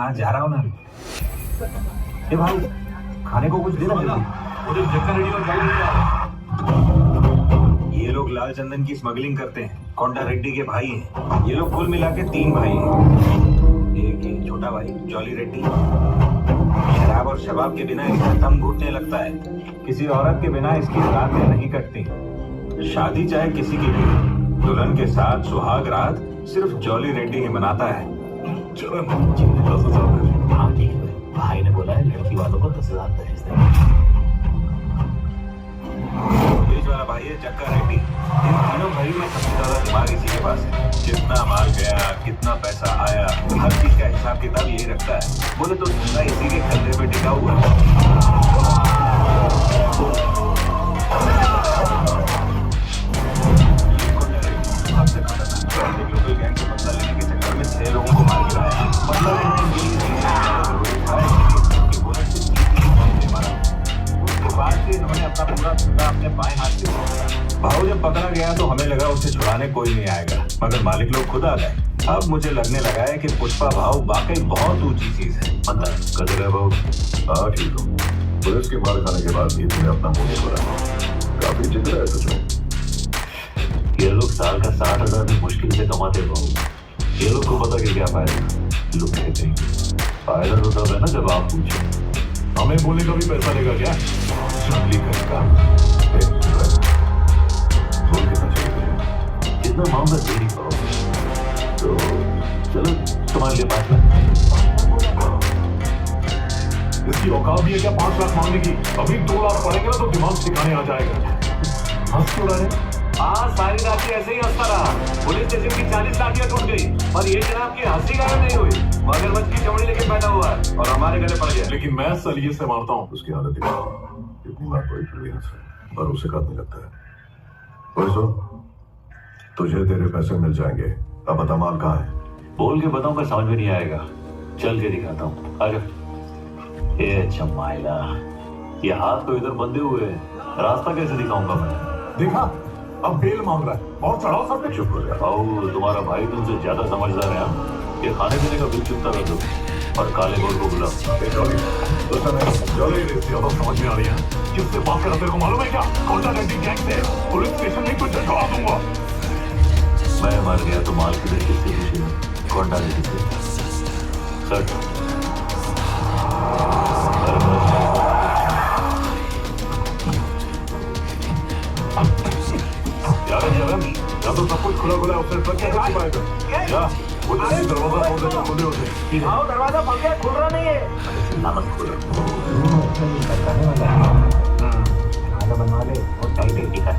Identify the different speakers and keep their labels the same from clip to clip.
Speaker 1: हाँ जा रहा हूँ ना। ए भाई खाने को कुछ दे ना जल्दी।
Speaker 2: मुझे चक्कर रेडी और जाओ नहीं
Speaker 1: ये लोग लाल चंदन की स्मगलिंग करते हैं। कोंडा रेड्डी के भाई हैं। ये लोग कुल मिला के 3 भाई हैं। एक ये छोटा भाई जॉली रेड्डी शराब और शबाब के बिना इसका दम घुटने लगता है। किसी औरत के बिना इसकी रातें नहीं कटती। शादी चाहे किसी की भी, दुल्हन के साथ सुहाग रात सिर्फ जॉली रेड्डी ही मनाता है।
Speaker 2: चलो 10,000।
Speaker 3: हाँ ठीक है, भाई ने बोला है लड़की वालों को 10,000 दहेज देना।
Speaker 1: पुलिस वाला भाई है चक्का रेड्डी। इन तीनों भाई में सबसे ज्यादा दिमाग इसी के पास है। कितना माल गया, कितना पैसा आया, हर चीज का हिसाब किताब यही रखता है। बोले तो धंधा इसी के कंधे पे टिका हुआ है। सबसे खतरनाक लोकल गैंग से बदला लेने के चक्कर में 6 लोगों को मार गिराया। बदला लेने के लिए उसके बाद से इन्होंने अपना पूरा धंधा अपने बाएं हाथ से। भाव जब पकड़ा गया तो हमें लगा उसे छुड़ाने कोई नहीं आएगा, मगर मालिक लोग खुद आ गए। अब मुझे लगने लगा है कि पुष्पा भाव वाकई बहुत ऊंची चीज है।
Speaker 2: पता कदर है भाव। हाँ ठीक हो। पुलिस के मार खाने के बाद भी तुमने अपना मुंह नहीं खोला। काफी जिक्र है तुझे।
Speaker 3: ये लोग साल का 60,000 भी मुश्किल से कमाते भाव। ये लोग को पता कि क्या फायदा। लोग कहते हैं फायदा तो तब है ना जब आप पूछो।
Speaker 2: हमें बोलने का भी पैसा लेगा क्या?
Speaker 1: स्मगलिंग करेगा।
Speaker 2: बोल कितना चाहिए तुझे?
Speaker 3: जितना मांगा दे नहीं पाओगे तो चलो तुम्हारे लिए 5 लाख।
Speaker 2: इसकी औकात भी है क्या 5 लाख मांगने की? अभी 2 लाख पड़ेंगे ना तो दिमाग ठिकाने आ जाएगा। हंस क्यों रहे?
Speaker 4: हाँ सारी राशि ऐसे ही हंसता रहा। पुलिस स्टेशन की 40 लाठियां टूट गई और ये जनाब की हंसी गायब नहीं हुई। मगरमच्छ की चमड़ी लेके बैठा हुआ है और हमारे गले पड़ गया।
Speaker 2: लेकिन मैं सलीजे से मारता हूँ। उसकी हालत दिखा कितनी बार पड़ी फिर भी हंस पर उसे काटने लगता है। बोलो तुझे तेरे पैसे मिल जाएंगे। अब बता माल कहाँ है?
Speaker 3: बोल के बताऊंगा समझ में नहीं आएगा। चल के दिखाता हूँ। आजा। ए चमाइला, ये हाथ तो इधर बंधे हुए हैं, रास्ता कैसे दिखाऊंगा मैं?
Speaker 2: देखा अब बेल मांग रहा है और चढ़ाओ सब पे। चुप हो गया।
Speaker 3: तुम्हारा भाई तुमसे ज्यादा समझदार है। ये खाने पीने का बिल चुकता कर दो और काले गोल को बुलाओ।
Speaker 2: समझ में आ रही है किससे बात कर रहा तेरे को मालूम है क्या? कोंडा रेड्डी गैंग से पुलिस स्टेशन नहीं कुछ ढवा दूंगा।
Speaker 3: मैं मर गया तो माल किधर किससे पूछेगा? कोंडा रेड्डी से। सर
Speaker 2: या तो सब कुछ खुला खुला है उससे ट्रक कैसे पाएगा? क्या वो दरवाजा खोल देता खुले होते।
Speaker 4: आओ दरवाजा बंद है, खुल रहा नहीं है।
Speaker 3: नामक खोलो।
Speaker 1: खाना बनवा ले और
Speaker 3: टाइट टिका है।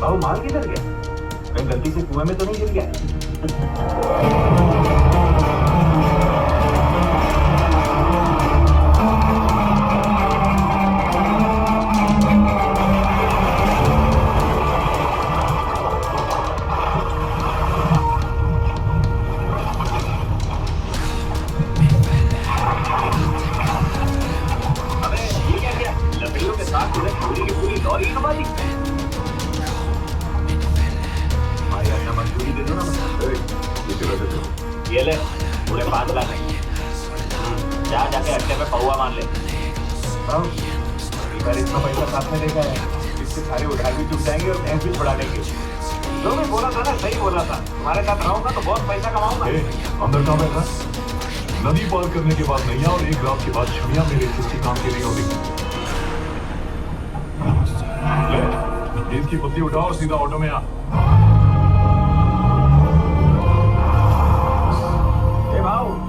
Speaker 1: भाव माल किधर गया? कहीं गलती से कुएं में तो नहीं गिर गया?
Speaker 4: ये ले पूरे 5 लाख जा जाके अट्टे पे पौवा मान ले।
Speaker 1: इतना पैसा साथ में देखा है, इससे सारे उधार भी चुक जाएंगे और भैंस भी छुड़ा लेंगे।
Speaker 4: जो भी बोला था ना सही बोला था। तुम्हारे साथ रहूंगा तो बहुत पैसा कमाऊंगा।
Speaker 2: अंदर कहाँ बैठा? नदी पार करने के बाद नैया और 1 रात के बाद छुड़िया मेरे किसी काम की नहीं होगी। इसकी पत्ती उठाओ और सीधा ऑटो में आ।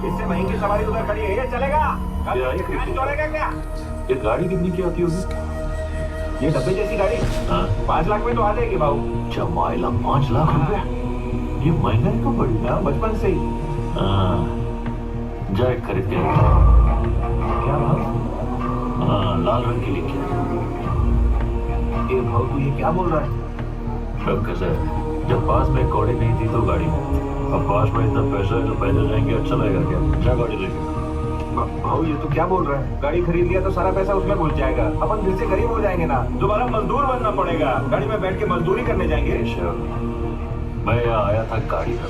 Speaker 4: इससे महंगी सवारी उधर खड़ी है, ये चलेगा?
Speaker 3: गाड़ी
Speaker 4: चलेगा क्या?
Speaker 3: ये गाड़ी कितनी की आती होगी?
Speaker 4: ये डब्बे जैसी गाड़ी 5 लाख में तो आ जाएगी भाऊ।
Speaker 3: चमाइला 5 लाख रुपए? ये महंगाई तो बड़ी
Speaker 4: ना बचपन से ही।
Speaker 3: जाए खरीद के
Speaker 4: क्या भाव?
Speaker 3: लाल रंग की लिखी।
Speaker 4: ये भाव तू ये क्या बोल रहा है?
Speaker 3: सब कैसा है? जब पास में कौड़ी नहीं थी तो गाड़ी में, अब पास में इतना पैसा है तो पैदल जाएंगे अच्छा लगेगा क्या? क्या गाड़ी लेके
Speaker 1: भाऊ ये तो क्या बोल रहा है? गाड़ी खरीद लिया तो सारा पैसा उसमें घुस जाएगा, अपन फिर से गरीब हो जाएंगे ना, दोबारा मजदूर बनना पड़ेगा, गाड़ी में बैठ के मजदूरी करने जाएंगे।
Speaker 3: मैं यहाँ आया था गाड़ी में,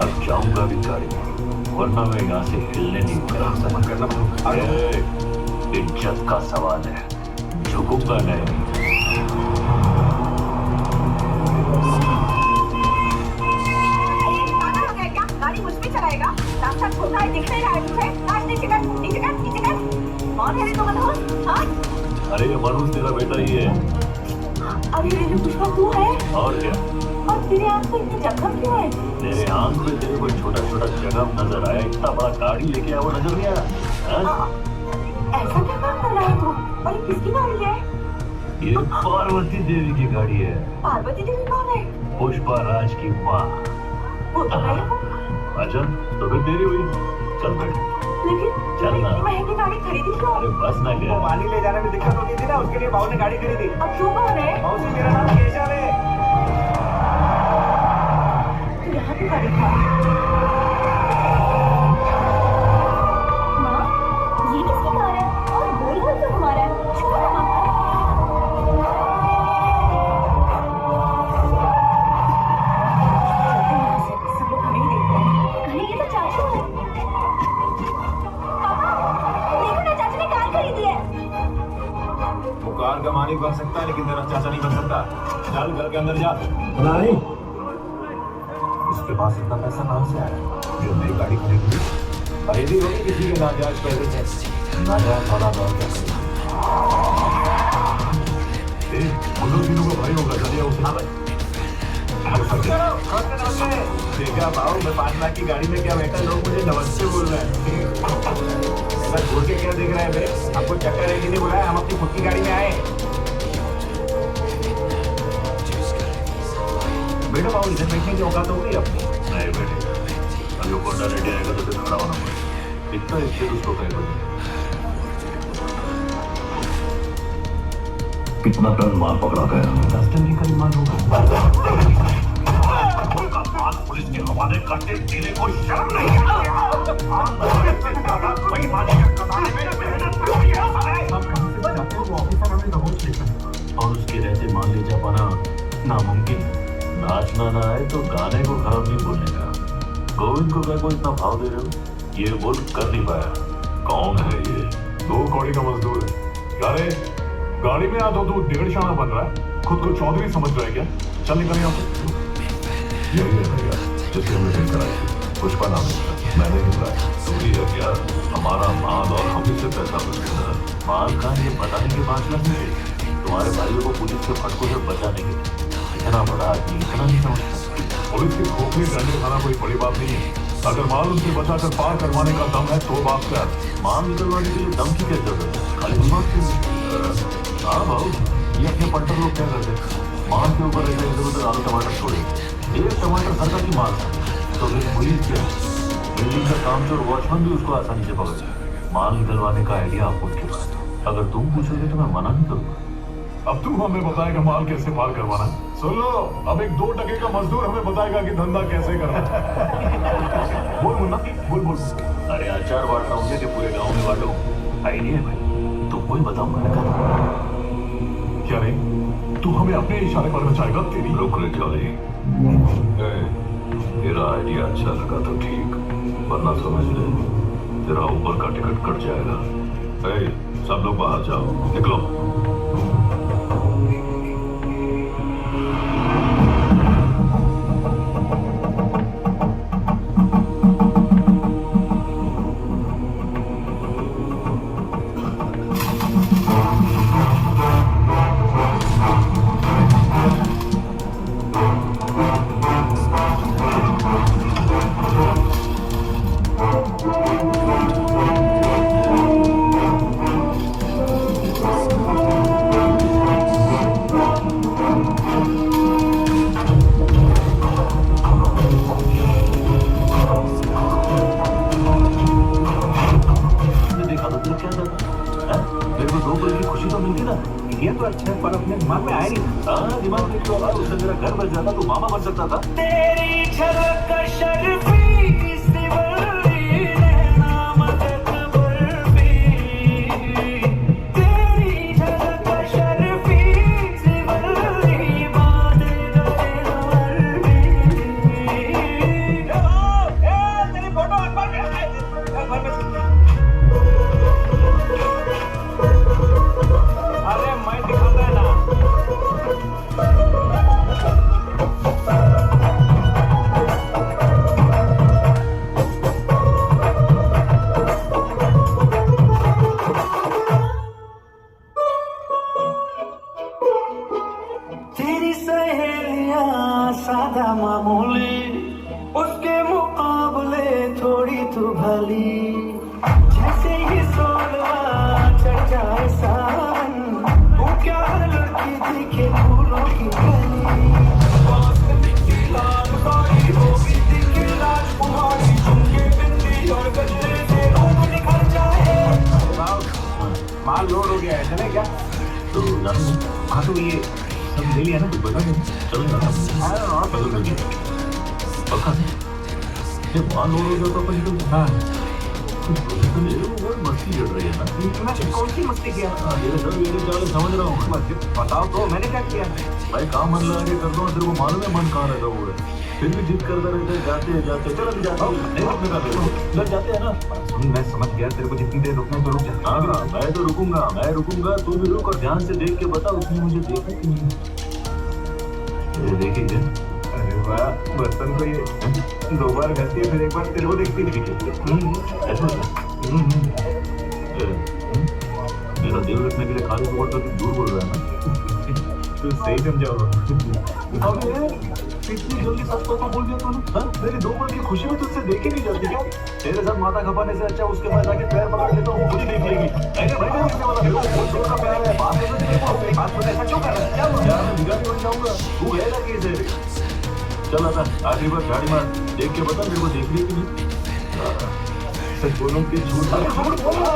Speaker 3: अब जाऊंगा भी गाड़ी में, वरना मैं यहाँ से हिलने नहीं
Speaker 1: मन करना
Speaker 3: इज्जत का सवाल है, झुकूंगा नहीं।
Speaker 5: गाड़ी मुझ पे चलाएगा, रास्ता छोटा है, दिख नहीं रहा है तुझे? नीचे कर, नीचे कर, नीचे कर। कौन है रे तो मनोज? हाँ?
Speaker 3: अरे ये मनोज तेरा बेटा ही है।
Speaker 5: अरे रे पुष्पा तू है?
Speaker 3: और क्या?
Speaker 5: और तेरे आँख पे इतनी जख्म क्यों है?
Speaker 3: तेरे आँख पे तेरे कोई छोटा छोटा जख्म नजर आया, इतना बड़ा गाड़ी लेके आया वो नजर नहीं आया?
Speaker 5: ऐसा क्या काम कर रहा है तू? और ये किसकी गाड़ी है?
Speaker 3: ये पार्वती देवी की गाड़ी है।
Speaker 5: पार्वती देवी कौन है?
Speaker 3: पुष्पा राज की माँ।
Speaker 5: वो तो मैं हूँ।
Speaker 3: अच्छा तो फिर तेरी हुई, चल बैठ।
Speaker 5: लेकिन
Speaker 3: चल ना।
Speaker 5: इतनी महंगी गाड़ी खरीदी क्यों?
Speaker 3: अरे बस ना गया।
Speaker 1: वो पानी ले जाने में दिक्कत होती थी ना, उसके लिए भाऊ ने गाड़ी खरीदी।
Speaker 5: अब तू कौन है?
Speaker 1: भाऊ से मेरा नाम केशव है।
Speaker 5: तू यहाँ की गाड़ी था? माँ, ये किसकी कार है? और गोल गोल क्यों घुमा रहा है? छोड़ो ना। सब लोग हमें ही देख रहे हैं। कहीं ये तो चाचू है। पापा, देखो ना चाचू ने कार खरीदी है।
Speaker 1: वो कार का मालिक बन सकता है लेकिन तेरा चाचा नहीं बन सकता। चल घर के अंदर जा।
Speaker 2: नहीं,
Speaker 1: उसके पास इतना पैसा कहाँ से आया जो नई गाड़ी खरीदी होगी किसी के नाजायज पैसे से। नाजायज वाला बहुत
Speaker 2: उन लोग तीनों का भाई होगा, चलिए उसे।
Speaker 1: देखा भाऊ, मैं 5 लाख की गाड़ी में क्या बैठा, लोग मुझे नमस्ते बोल रहे हैं। ऐसा घूर के क्या देख रहे हैं बे? आपको चक्कर है कि नहीं बुलाया? हम अपनी खुद की गाड़ी में आए। बेटा भाऊ इधर बैठने की औकात हो गई अपनी।
Speaker 3: नहीं बेटे, अभी वो कोटा रेडी आएगा तो फिर खड़ा होना पड़ेगा। इतना इससे उसको कहेगा। कितना टन माल पकड़ा गया?
Speaker 1: 10 टन की करीब माल होगा।
Speaker 3: पुलिस के हवाले करते तेरे को शर्म नहीं और उसके रहते मान ले जा पाना नामुमकिन। नाचना ना आए तो गाने को खराब नहीं बोलने का। गोविंद को क्या इतना भाव दे रहे हो? ये बोल कर नहीं पाया। कौन है ये?
Speaker 2: 2 कौड़ी का मजदूर है। अरे गाड़ी में आ तो तू 1.5 शाना बन रहा है, खुद को चौधरी समझ रहा है क्या? चल निकल यहाँ से। यही है भैया जिससे हमने फिर कराई थी, पुष्पा नाम है, मैंने ही बुलाया।
Speaker 3: चोरी है क्या? हमारा माल और हम से पैसा बचेगा। माल का ये बताने के 5 लाख नहीं थे। तुम्हारे भाइयों को पुलिस के फटकों से बचाने के लिए। इतना बड़ा आदमी इतना नहीं समझता।
Speaker 2: पुलिस के खोखले डंडे खाना कोई बड़ी बात नहीं है। अगर माल उनसे बचाकर पार करवाने का दम है तो बात कर।
Speaker 3: माल निकलवाने के लिए दम की क्या जरूरत है? खाली दिमाग से। हाँ भाऊ, ये अपने पंटर लोग क्या करते? माल के ऊपर ऐसे इधर उधर आलू टमाटर छोड़े। एक टमाटर सरकार की माल था तो फिर पुलिस क्या? बिल्डिंग का काम चोर वॉचमैन भी उसको आसानी से पकड़ जाए। माल निकलवाने का आइडिया आपको उनके पास था। अगर तुम पूछोगे तो मैं मना नहीं करूँगा।
Speaker 2: अब तू हमें बताएगा माल कैसे पार करवाना है? सुन लो, अब एक 2 टके का मजदूर हमें बताएगा कि धंधा कैसे करना है। बोल मुन्ना, बोल बोल।
Speaker 3: अरे अचार बांट रहा हूँ कि पूरे गाँव में बांटो। आइडिया है भाई, तुमको ही बताऊँ मैंने कहा।
Speaker 2: क्या रे, तू हमें अपने इशारे पर नचाएगा? तेरी
Speaker 3: रुक रे चौधरी, तेरा आइडिया अच्छा लगा तो ठीक, वरना समझ ले तेरा ऊपर का टिकट कट जाएगा। सब लोग बाहर जाओ, निकलो।
Speaker 1: ये तो अच्छा है पर अपने दिमाग में आया नहीं।
Speaker 3: हाँ दिमाग में तो आया, उससे मेरा घर बच जाता तो मामा बन सकता था।
Speaker 6: तेरी झलक शर्फी सिवली रहना मत सादा मामूली, उसके मुकाबले थोड़ी तू भली। जैसे ही सोलवा चढ़ जाए सावन, वो क्या लड़की दिखे फूलों की कली। लाल साड़ी वो भी दिखे राजकुमारी, झुमके बिंदी और गजरे से रूप निखर जाए।
Speaker 1: माल लोड हो गया है, चले क्या?
Speaker 3: तो जानो
Speaker 1: हाँ तो ये सब ले लिया ना?
Speaker 3: बता दो चलेगा ना बदल कर दिया पक्का ये माल लोड हो गया तो अपन तो
Speaker 1: हाँ
Speaker 3: तो ये वो मस्ती चल रही है ना
Speaker 1: इतना कौन सी मस्ती किया?
Speaker 3: ये सब ये चाल समझ रहा हूँ मैं।
Speaker 1: बताओ तो मैंने क्या किया?
Speaker 3: भाई काम मन लगा के करता हूँ, तेरे को मालूम है मन कहाँ रहता हुआ है, फिर भी जिद करता रहता है, जाते हैं चलो अभी जाता हूँ नहीं रुकने का तेरे को लग जाते हैं ना।
Speaker 1: सुन मैं समझ गया, तेरे को जितनी देर रुकना है तो रुक जा।
Speaker 3: हाँ मैं तो रुकूंगा तू भी रुक और ध्यान से देख के बता उसने मुझे देखा कि नहीं देखे क्या?
Speaker 1: अरे वाह, बर्तन को ये 2 बार घसती है फिर 1 बार तेरे को देखती नहीं।
Speaker 3: ऐसा मेरा दिल रखने के लिए खाली बोल तो दूर बोल रहा है ना।
Speaker 1: तू सही समझाओ।
Speaker 3: अब ये इतनी जल्दी सच को बोल दिया तूने? हाँ? मेरी 2 पल की खुशी में तुझसे देखी नहीं जाती क्या? तेरे साथ माथा खपाने से अच्छा उसके पास जाके पैर पकड़ लेता हूँ, खुद ही देख लेगी। अरे भाई मैं इससे वाला देखो बहुत छोटा प्यार है, बात है
Speaker 1: बात तो ऐसा क्यों कर रहा है? क्या हुआ?
Speaker 3: यार मैं बिगाड़ी बन जाऊंगा, तू है ना कैसे? चल आता आखिरी बार गाड़ी मार देख के बता मेरे को देख रही कि नहीं।
Speaker 1: सच बोलूं कि झूठ बोला।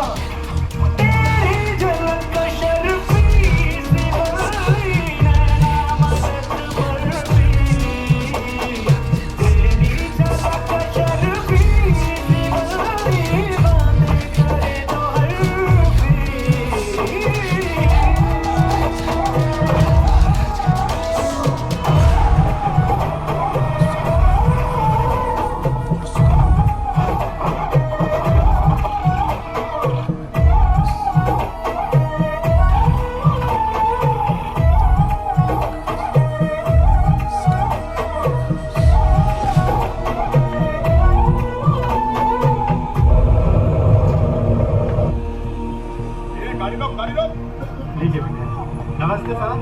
Speaker 6: तेरी झलक का शर्फी सिवाई नैना मस्त बर्फी। तेरी झलक का शर्फी सिवाई बातें करे तो हर्फी।
Speaker 1: लीजिए भैया। नमस्ते सर।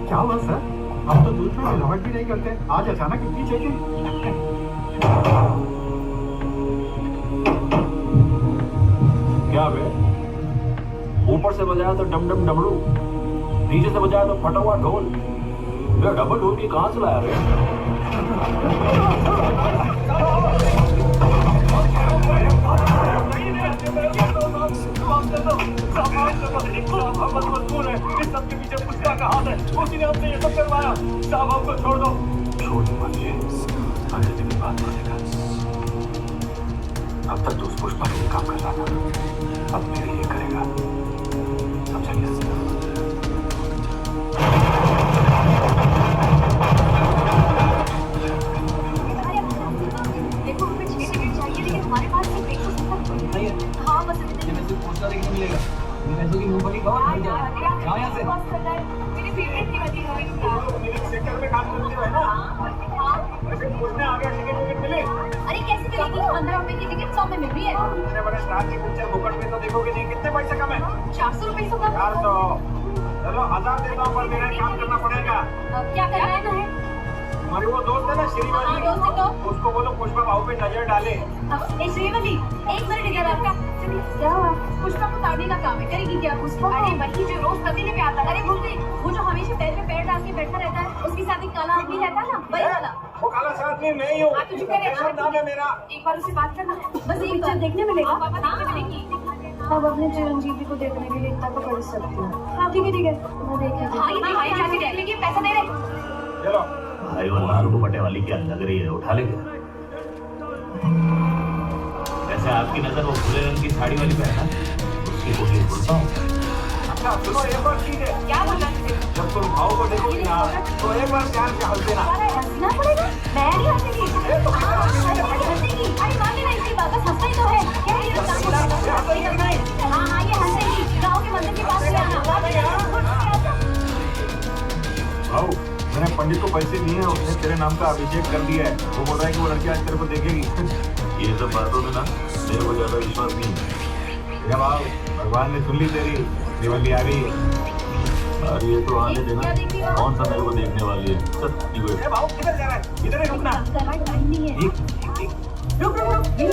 Speaker 1: क्या हुआ सर? हम तो दूध में मिलावट भी नहीं करते, आज अचानक इतनी चेकिंग?
Speaker 3: क्या बे? ऊपर से बजाया तो डम डम डमरू, नीचे से बजाया तो फटा हुआ ढोल। ये डबल ढोल की कहाँ से लाया रे?
Speaker 1: छोड़ दो मुझे, अगले दिन की बात करेगा। अब तक तो उस पुष्पा के लिए काम कर रहा था, अब मेरे लिए करेगा, समझा क्या?
Speaker 5: देखो हमें 6 टिकट चाहिए लेकिन हमारे पास सिर्फ 170। हाँ बस इतने में
Speaker 7: पोस्टर देखने मिलेगा। पैसों की मूंगफली खाओ घर जाओ। जाओ यहाँ से।
Speaker 5: मेरी फेवरेट थी वाली मूवी यार।
Speaker 1: मेरे सेक्टर में काम करती है ना, वैसे खोजने आ गया, टिकट मिले।
Speaker 5: अरे कैसे मिलेगी? 15 रुपए की टिकट 100 में मिल रही है।
Speaker 1: इतने बड़े स्टार की पिक्चर बुकट में तो देखोगे नहीं, कितने पैसे कम है?
Speaker 5: 400 रुपए से कम।
Speaker 1: 400। चलो 1000 देता हूँ, पर मेरा काम करना पड़ेगा।
Speaker 5: क्या करना है?
Speaker 1: हमारी वो दोस्त है ना श्रीवाली,
Speaker 5: हाँ, दोस्त है तो?
Speaker 1: उसको बोलो पुष्पा भाव पे नजर डाले।
Speaker 5: श्रीवली, 1 मिनट इधर आपका। क्या हुआ? पुष्पा को ताड़ने का काम है, करेगी क्या पुष्पा? अरे वही जो रोज तबीले पे आता है। अरे भूल गई, वो जो हमेशा पैर पे पैर डाल के बैठा रहता है, उसके साथ एक काला आदमी रहता है ना, वही वाला।
Speaker 1: वो काला सा आदमी मैं ही हूँ।
Speaker 5: हाँ, तुझे करे।
Speaker 1: नाम है मेरा।
Speaker 5: एक बार उससे बात करना, बस एक बार देखने मिलेगा। हाँ, देखने मिलेगी।
Speaker 8: अब अपने चिरंजीवी को देखने के लिए इतना तो कर सकती हूँ। हाँ ठीक है मैं देख लेती हूँ।
Speaker 5: हाँ, ये भाई जाके देख लेंगे, पैसा दे रहे।
Speaker 1: चलो
Speaker 3: भाई वो लाल दुपट्टे वाली क्या लग रही है, उठा लेंगे। वैसे आपकी नजर वो भूरे रंग की साड़ी वाली पे है ना, उसकी कोशिश बोलता हूँ।
Speaker 1: अच्छा सुनो, एक बार ठीक है,
Speaker 5: क्या बोल रहा है?
Speaker 1: जब तुम भाव को देखोगे ना तो एक बार प्यार से हंस देना।
Speaker 5: हंसना पड़ेगा? मैं नहीं हंसेगी। हाँ, हंसेगी। अरे मान लेना इसकी बात, बस हंसना ही तो है। क्या है ये? हाँ हाँ, ये हंसेगी। गाँव के मंदिर के पास ले आना।
Speaker 1: भाव, मैंने पंडित को पैसे दिए हैं, उसने तेरे नाम का अभिषेक कर दिया है। वो बोल रहा है कि वो लड़की आज तेरे को देखेगी।
Speaker 3: ये सब बातों में ना मेरे को ज्यादा विश्वास नहीं है।
Speaker 1: भाव, भगवान ने सुन ली तेरी, दिवाली आ गई।
Speaker 3: यार ये तो आने देना,
Speaker 5: क्या देख रही हो?
Speaker 3: कौन सा मेरे को देखने वाली है? चल ठीक है।
Speaker 1: ए भाऊ किधर जा रहा है? इधर ही रुकना।
Speaker 5: टाइम नहीं है। रुक रुक रुक, ये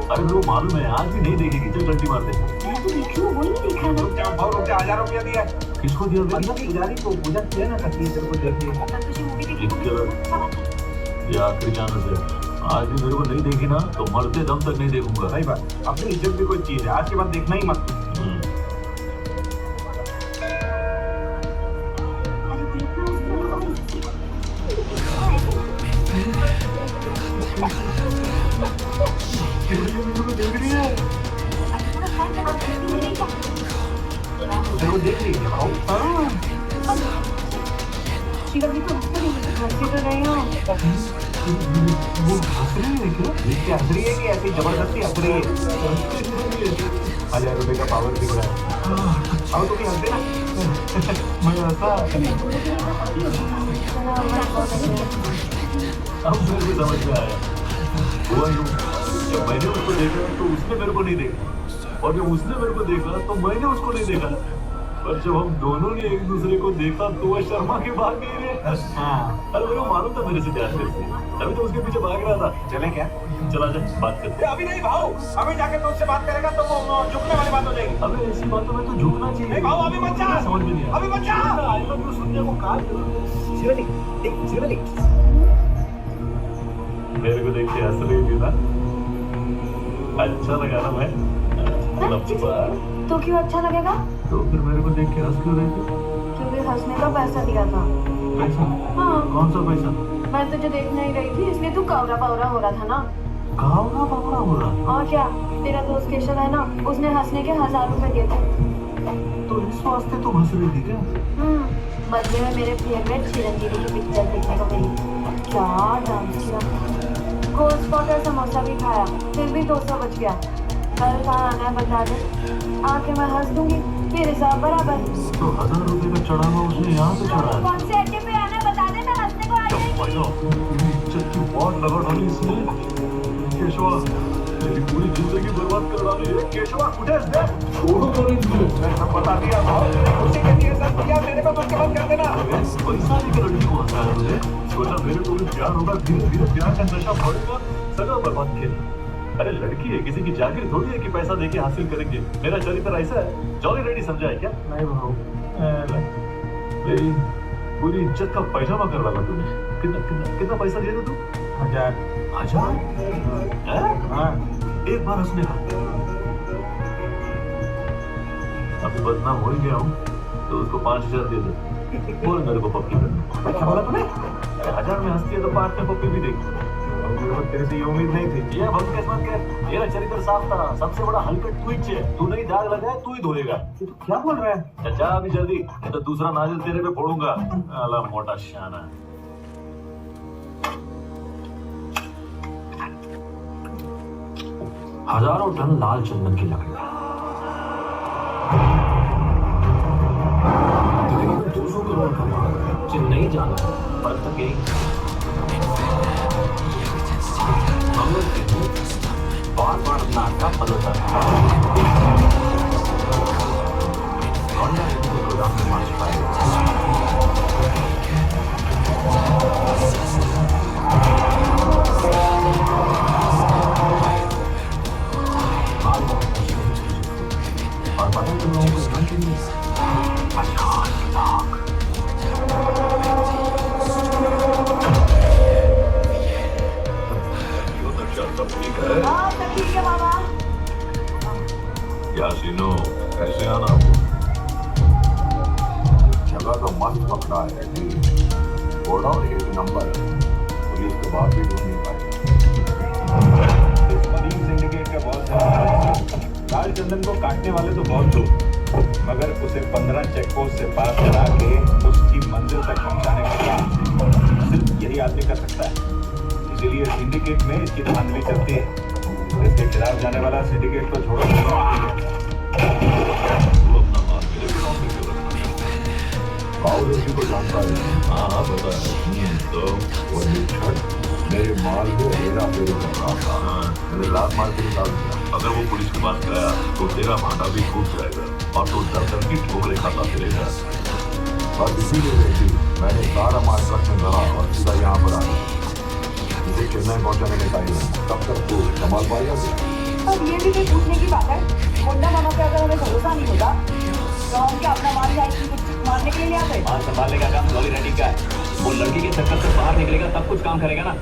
Speaker 3: अरे मेरे को मालूम है आज भी नहीं देखेगी, चल घंटी मार दे।
Speaker 5: मैं तो देखी हूँ, वही नहीं देखा ना।
Speaker 1: रुक जा भाऊ, रुक जा। 1000 रुपया दिया है।
Speaker 3: किसको दिया
Speaker 1: मतलब
Speaker 3: बेटा?
Speaker 1: पुजारी को पूजा किया ना करती तेरे को देखिए।
Speaker 5: कल तुझे मूवी देखी
Speaker 3: एक चलो ये आखिरी चांस है, आज भी मेरे को नहीं देखी ना तो मरते दम तक नहीं देखूंगा।
Speaker 1: सही बात, अपनी इज्जत भी कोई चीज है, आज के बाद देखना ही मत।
Speaker 3: देख रही है
Speaker 1: तेरे को देख रही है भाऊ।
Speaker 8: शिवम जी को हंसी तो नहीं हो।
Speaker 1: वो हंस रही है क्या? इससे हंस रही है कि ऐसी जबरदस्ती हंस रही है? 1000 रुपए का पावर दिख रहा है। अब तो भी हंसते ना। मैं हंसा।
Speaker 3: अब मेरे को समझ में आया, हुआ यूं, जब मैंने उसको देखा तो उसने मेरे को नहीं देखा, और जब उसने मेरे को देखा तो मैंने उसको नहीं देखा, पर जब हम दोनों ने एक दूसरे को देखा तो वह शर्मा के भाग गई रे।
Speaker 1: हाँ।
Speaker 3: अरे मेरे को मालूम था मेरे से प्यार करती है, तभी तो उसके पीछे भाग रहा था।
Speaker 1: चले क्या?
Speaker 3: चला जा बात करते।
Speaker 1: अभी नहीं भाऊ, अभी जाके तो उससे बात करेगा तो वो झुकने वाली बात हो जाएगी।
Speaker 3: अबे ऐसी बातों में तो झुकना चाहिए।
Speaker 1: नहीं भाऊ, अभी मत जा।
Speaker 3: समझ में नहीं आया।
Speaker 1: अभी मत जा।
Speaker 3: आई लव यू सुनने को कहा मेरे को देख के हंस रही थी ना, अच्छा लगा ना मैं?
Speaker 8: तो क्यों अच्छा लगेगा?
Speaker 3: तो फिर मेरे को देख के हंस क्यों रही थी?
Speaker 8: क्योंकि हंसने का पैसा दिया था।
Speaker 3: पैसा?
Speaker 8: हाँ,
Speaker 3: कौन सा पैसा?
Speaker 8: मैं तुझे देखने ही गई थी, इसलिए तू कावरा पावरा हो रहा था ना।
Speaker 3: कावरा पावरा हो रहा?
Speaker 8: और क्या, तेरा दोस्त केशव है ना, उसने हंसने के 1000 रुपए दिए थे।
Speaker 3: तो इस वास्ते तुम हंस रही थी क्या?
Speaker 8: बदले में मेरे फेवरेट चिरंजीवी की पिक्चर देखने को मिली। क्या डांस किया, गोल स्पॉट और समोसा भी खाया, फिर भी 200 बच गया। कल कहाँ आना है बता दे, आके मैं हंस दूंगी, फिर हिसाब बराबर।
Speaker 3: तो 1000 रुपए का चढ़ावा उसने यहाँ से चढ़ाया।
Speaker 8: कौन से अड्डे पे आना है बता दे, मैं हंसने को आ जाएगी।
Speaker 3: इज्जत की बहुत लगा डाली इसने। केशवा मेरी पूरी जिंदगी बर्बाद कर डाली है। केशवा कुछ है? छोड़ो तो नहीं,
Speaker 1: मैं सब बता दिया भाऊ। उसी के लिए सब किया, मेरे को तो मत कर देना।
Speaker 3: पैसा लेकर लड़की को हंसा है तुझे? सोचा मेरे को भी प्यार होगा, धीरे धीरे प्यार का नशा बढ़ेगा, सगा बर्बाद किया। अरे लड़की है, किसी की जागीर थोड़ी है कि पैसा देके हासिल करेंगे। मेरा चरित्र ऐसा है, जॉली रेडी समझा है क्या?
Speaker 1: नहीं भाऊ,
Speaker 3: मेरी पूरी इज्जत का पैजामा कर डाला तूने। कितना पैसा दिया था तू?
Speaker 1: 1000।
Speaker 3: 1000?
Speaker 1: हाँ।
Speaker 3: एक बार हंसने का। अभी बदनाम हो ही गया हूँ तो उसको 5000 दे दे, बोल मेरे को पप्पी करना।
Speaker 1: क्या बोला तूने?
Speaker 3: 1000 में हंसती है तो 5 में पप्पी भी देगी।
Speaker 1: तेरे से ये उम्मीद नहीं थी।
Speaker 3: ये भक्त किस्मत के, मेरा चरित्र साफ था। सबसे बड़ा हलकट तू ही है, तू नहीं दाग लगाए तू ही धोएगा।
Speaker 1: तू क्या बोल रहा है?
Speaker 3: जा अभी जल्दी, नहीं तो दूसरा नाजिल तेरे पे फोड़ूंगा। अला मोटा शाना। हजारों टन लाल चंदन की लकड़ी, 200 करोड़ का माल। चेन्नई जाना है, पर तक यही बार बार नाका बदलता है। होंडा इनको गोदाम में मार्च पाएगा। और पता है तुम लोगों को ध्यान क्यों नहीं? 50 लाख।
Speaker 8: हाँ सब ठीक है बाबा।
Speaker 3: क्या सीनो, कैसे आना?
Speaker 2: जगह तो मस्त पकड़ा है जी, गोडाउन 1 नंबर, पुलिस के बाद भी ढूंढ नहीं पाई।
Speaker 1: इस मरीन सिंडिकेट का बॉस है। लाल चंदन को काटने वाले तो बहुत लोग, मगर उसे 15 चेकपोस्ट से पार करा के उसकी मंजिल तक पहुंचाने का काम सिर्फ यही आदमी कर सकता है। इसीलिए सिंडिकेट में इसकी धांधली चलती है। इसके खिलाफ जाने वाला सिंडिकेट को छोड़ो।
Speaker 2: राहुल उसी को जानता है।
Speaker 3: हाँ पता है। तो
Speaker 2: वो निक्षण मेरे माल में हेरा फेरी कर रहा था, मैंने लात मार के निकाल दिया।
Speaker 3: अगर वो पुलिस के पास गया तो तेरा भांडा भी फूट जाएगा और तू दर दर की ठोकरें खाता फिरेगा।
Speaker 2: बस इसीलिए रेड्डी मैंने सारा माल ट्रक में भरा और सीधा यहाँ पर आया। इसे चेन्नई पहुंचाने में टाइम है, तब तक तू संभाल पाएगा।
Speaker 8: अब ये भी कोई पूछने की बात है? मुंडा मामा पे अगर हमें भरोसा नहीं होता तो हम क्या अपना माल या इसकी कुछ मारने के लिए ले आते?
Speaker 7: माल संभालने का काम जॉली रेड्डी का है। वो लड़की के चक्कर से बाहर निकलेगा तब कुछ काम करेगा ना।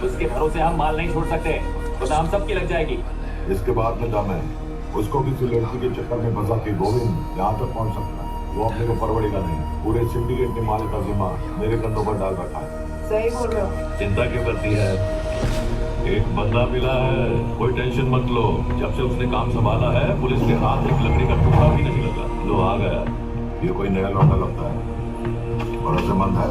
Speaker 7: उसके भरोसे हम माल नहीं छोड़ सकते, तो हम सबकी लग जाएगी।
Speaker 2: इसके बाद में दम है, उसको किसी लड़की के चक्कर में फंसा के गोविंद यहाँ तक पहुँच सकता है। वो अपने को परवड़ेगा नहीं। पूरे सिंडिकेट ने मालिक का जिम्मा मेरे कंधों पर डाल रखा है।
Speaker 8: सही बोल रहे हो।
Speaker 3: चिंता क्यों करती है? एक बंदा मिला है, कोई टेंशन मत लो। जब से उसने काम संभाला है पुलिस के हाथ एक लकड़ी का टुकड़ा भी नहीं लगा। लो आ गया।
Speaker 2: ये कोई नया लौटा लगता है, भरोसेमंद है।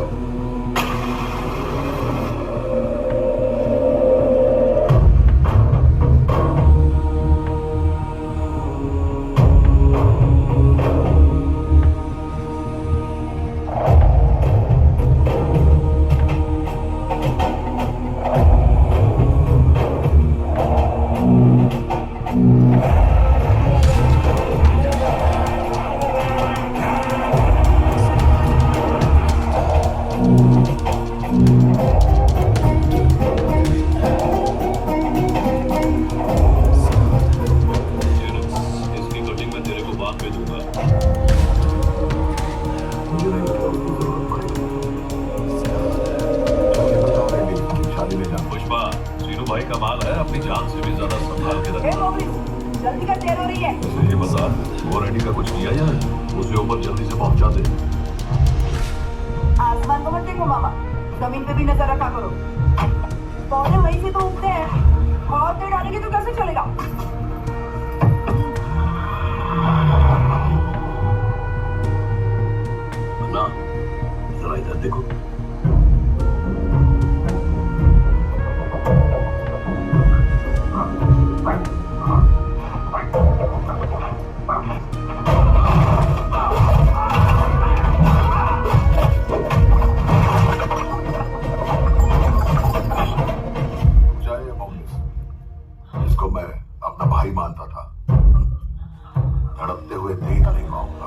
Speaker 3: इसकी कटिंग में तेरे को बाद में दूंगा।
Speaker 2: मुझे नहीं लगता उसकी जरूरत पड़ेगी। चलिए बताओ रेड्डी, शादी में जाना।
Speaker 3: पुष्पा, सीनू भाई का माल है, अपनी जान से भी ज्यादा संभाल के
Speaker 8: ए
Speaker 3: रखना।
Speaker 8: गोविंद, जल्दी कर, देर हो रही है।
Speaker 3: वैसे ये बता, वो रेडी का कुछ किया या उसे ऊपर जल्दी से पहुंचा दे।
Speaker 8: आसमान को मत देखो मामा, जमीन पे भी नजर रखा करो। पौधे वहीं से तो उगते हैं, और देर डालेंगे तो कैसे चलेगा?
Speaker 3: ना, जरा इधर देखो।
Speaker 2: जय मोहम्मद, इसको मैं अपना भाई मानता था। धड़कते हुए देख नहीं पाऊंगा।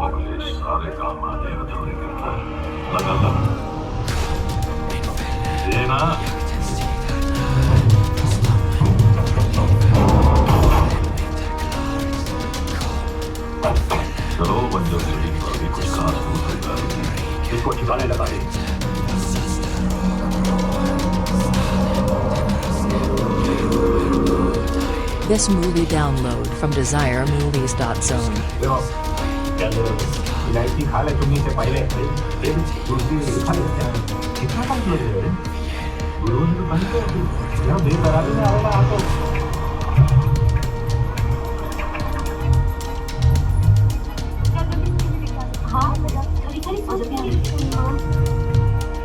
Speaker 3: अगले सारे काम आने अधूरे करता है। लगा लग देना। चलो बंजर सिटी पर भी कुछ खास हो सकता है। इसको ठिकाने लगा दे।
Speaker 9: This movie download from DesireMovies.zone.
Speaker 1: देखो क्या जरूरत है? इलायची खा ले चुन्नी से पहले, फिर दूसरी खा लेते हैं। कितना कम किया जाए? रोज तो बंद कर दो। यार बेकरारी में आएगा आपको।
Speaker 5: हाँ खड़ी खड़ी सोच रही है।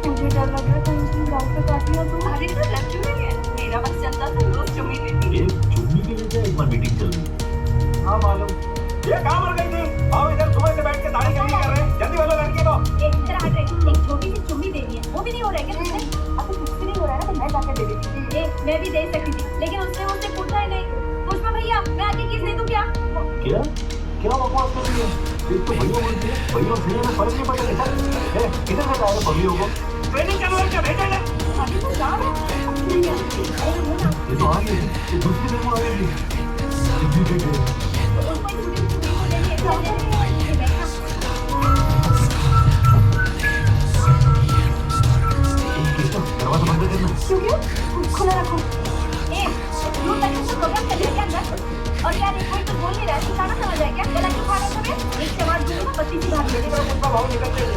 Speaker 8: मुझे डर लग रहा था उसने गाँव पे काट लिया तो।
Speaker 5: अरे तो लग चुकी है, मेरा बस चलता था रोज चुम्मी लेती।
Speaker 3: एक चुन्नी के लिए क्या एक बार मीटिंग चल रही?
Speaker 1: हाँ मालूम। ये कहाँ मर गई थी? आओ इधर, सुबह से बैठ के दाढ़ी कमी कर रहे हैं। जल्दी बोलो लड़की को।
Speaker 5: एक इधर हट रही, एक छोटी सी चुम्मी देनी है, वो भी नहीं हो रहा है क्या तुमसे?
Speaker 8: अभी कुछ भी नहीं हो रहा है ना, तो मैं जाकर दे देती थी।
Speaker 5: मैं भी दे सकती थी, लेकिन उसने मुझसे पूछा ही नहीं। पुष्पा भैया, मैं आके किस दे दूं क्या?
Speaker 3: क्या? क्या बकवास कर रही है? एक तो भैया बोलती है, भैया से हमें फर्क नहीं पड़ता। किधर से लाया भैया को?
Speaker 1: ट्रेनिंग चालू है क्या? भेजा ले।
Speaker 8: अभी तो जा रहा है। नहीं है। अरे वो ना,
Speaker 3: ये तो आ गई, ये दूसरी दिन में आ गई। कितनी देर है?
Speaker 5: उसको एक छोटी सी चुम्मी को देनी है, ये बैठा।
Speaker 3: दरवाजा बंद करना।
Speaker 8: क्यों? खुला रखो।
Speaker 5: ए, दूर तक से प्रोग्राम चल रहा है क्या अंदर? और क्या देखो, कोई तो बोल नहीं रहा है, खाना समझ आया क्या? गला क्यों खा रहे हो तुम्हें? एक सवाल दूंगी ना, पत्ती सी भाग दे देगा।
Speaker 1: उसका भाव निकलते हैं।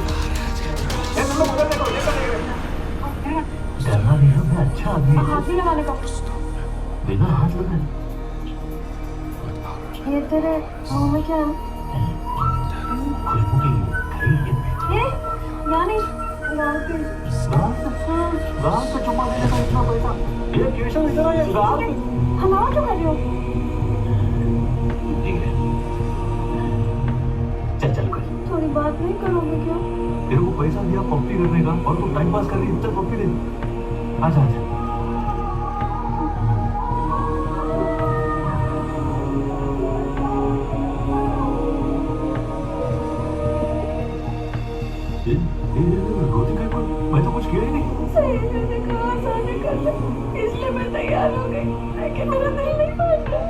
Speaker 1: ये तुम लोग उधर देखो, ये कर रहे हैं।
Speaker 3: डरना नहीं है, मैं अच्छा आदमी हूँ।
Speaker 8: हाथ ही लगाने का।
Speaker 3: बिना हाथ लगाए।
Speaker 8: ये तेरे मुंह में क्या है?
Speaker 3: खुशबू की खड़ी है।
Speaker 8: ये? यहाँ नहीं, गाँव के।
Speaker 3: गाँव से चुम्मा देने का इतना पैसा? ये केशव इधर आया, गाँव में।
Speaker 8: हमारा क्यों कर रहे हो?
Speaker 3: ठीक है, चल चल कोई
Speaker 8: नहीं करोगे क्या?
Speaker 3: तेरे को पैसा दिया पप्पी करने का और तू टाइम पास कर रही है, चल पप्पी दे। आजा आजा। रोटी का मैं तो कुछ किया ही नहीं।
Speaker 8: सही मैंने कहा आसानी कर ले, इसलिए मैं तैयार हो गई, लेकिन मेरा दिल नहीं मान रहा।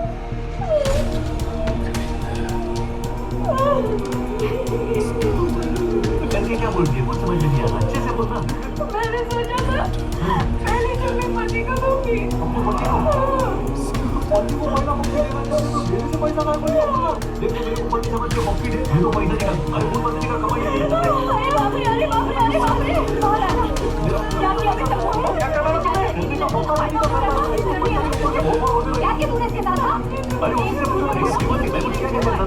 Speaker 3: करके क्या बोलती है, कुछ समझ में नहीं आ रहा, अच्छे से बोलना।
Speaker 8: मैंने सोचा था पहले तो मैं पति को दूंगी।
Speaker 3: अपने पति को पैसा पप्पी देना चाहती तो मेरे से पैसा ना बोलिए। देख मेरे को पति समझ के पप्पी दे, मेरे को पैसा निकाल। अरे वो पति का कमाई है।
Speaker 8: अरे बाप रे, अरे बाप रे, अरे बाप रे, बाहर आना। क्या किया बेटा? क्या कर रहा है? क्या किया तूने इसके साथ?
Speaker 3: अरे उससे पूछो मैं कुछ क्या करता था?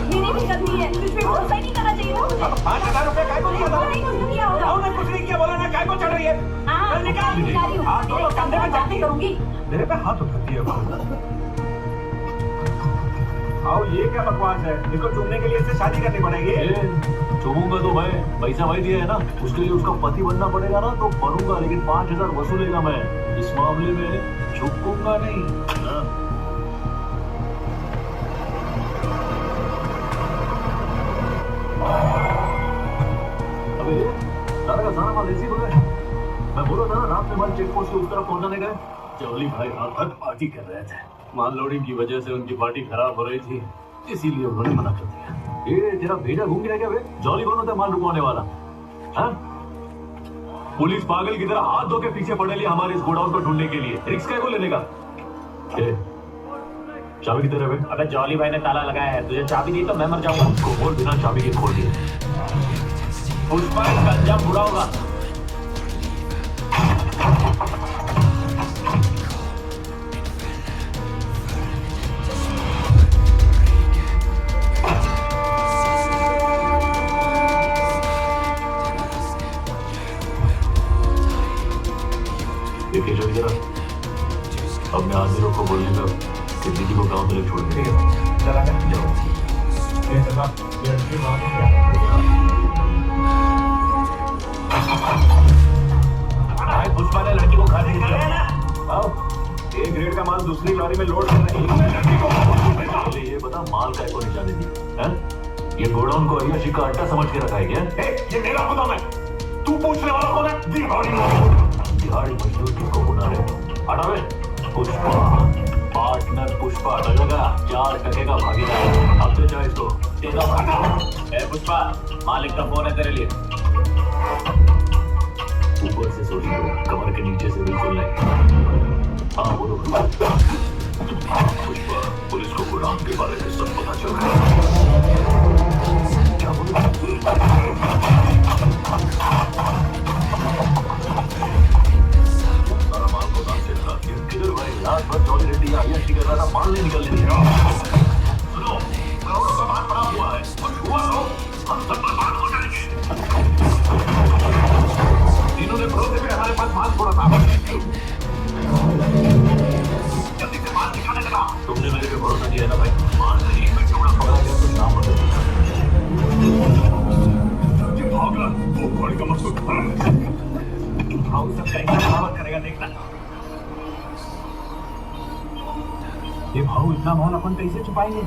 Speaker 8: मेरी भी गलती है, तुझ पे भरोसा ही नहीं करना चाहिए था मुझे।
Speaker 1: 5,000 रुपए काय को दिया था?
Speaker 8: नहीं कुछ किया होगा।
Speaker 1: आओ ना, कुछ नहीं किया, बोला ना काय को चढ़ रही है।
Speaker 8: हाँ,
Speaker 1: निकाल
Speaker 8: निकाली हूँ।
Speaker 1: हाथ दोनों कंधे में
Speaker 8: बातें करूंगी।
Speaker 1: मेरे पे हाथ उठाती है। आओ, ये क्या बकवास है? इसको चूमने के लिए इससे शादी करनी पड़ेगी।
Speaker 3: चूमूंगा तो मैं, पैसा भाई दिया है ना, उसके लिए उसका पति बनना पड़ेगा ना, तो बनूंगा, लेकिन 5,000 वसूलेगा मैं। इस मामले में झुकूंगा नहीं। अबे सारा का सारा माल ऐसी बोला है। मैं बोला था ना, रात में माल चेक पोस्ट से उस तरफ पहुंचाने गए, जवली भाई रात भर पार्टी कर रहे थे। माल लोडिंग की वजह से उनकी पार्टी खराब हो रही थी, इसीलिए उन्होंने मना कर दिया। ये तेरा भेजा घूम गया क्या बे? जॉली कौन होता है माल रुकवाने वाला? हाँ? पुलिस पागल की तरह हाथ धो के पीछे पड़े लिए हमारे इस गोडाउन को ढूंढने के लिए। रिस्क है को लेने का? चाबी किधर है बे?
Speaker 7: अबे जॉली भाई ने ताला लगाया है, तुझे चाबी दी तो मैं मर जाऊंगा।
Speaker 3: उसको बोल बिना चाबी के खोल दिए।
Speaker 7: पुष्पा इसका अंजाम बुरा होगा।
Speaker 3: देखिए जो जरा अपने आदमियों को बोलने का कि दीदी को गांव में छोड़ देंगे।
Speaker 1: चला कर
Speaker 3: जाओ।
Speaker 7: पुष्पा ने लड़की को खा दिया।
Speaker 1: आओ, ए ग्रेड का माल दूसरी लॉरी में लोड कर रही है।
Speaker 3: ये बता माल का को निशानी दी है? ये गोडाउन को अय्याशी का अड्डा समझ के रखा है क्या?
Speaker 2: ये मेरा गोदाम है, तू पूछने वाला कौन है?
Speaker 3: दिहाड़ी मजदूर किसको बुला रहे? हटावे पुष्पा, पार्टनर पुष्पा लगेगा, 4 टके का भागीदार। अब तो चाहे इसको
Speaker 7: ए पुष्पा, मालिक का फोन है तेरे लिए।
Speaker 3: ऊपर से सोच लो, कमर के नीचे से बिल्कुल नहीं। हाँ बोलो पुष्पा, पुलिस को गोदाम के बारे में सब पता चल रहा है। क्या बोलो? सारा माल गोदाम से निकाल दिया। किधर भाई? रात भर जॉली रेड्डी अय्याशी कर रहा था, माल नहीं निकलने दिया। सुनो, करोड़ों का माल पड़ा हुआ है, कुछ हुआ तो हम सब बर्बाद हो जाएंगे। इन्होंने भरोसे पे हमारे पास माल छोड़ा था। जल्दी से माल निकालने लगा। तुमने मेरे पे भरोसा दिया ना भाई? माल नहीं, मैं टुकड़ा पकड़ा गया तो नाम बदल दिया।
Speaker 2: भागला, वो बड़ी का मकसद
Speaker 1: आओ, सबका इंतजाम करेगा, देखना। ये भाव इतना माल अपन कैसे छुपाएंगे?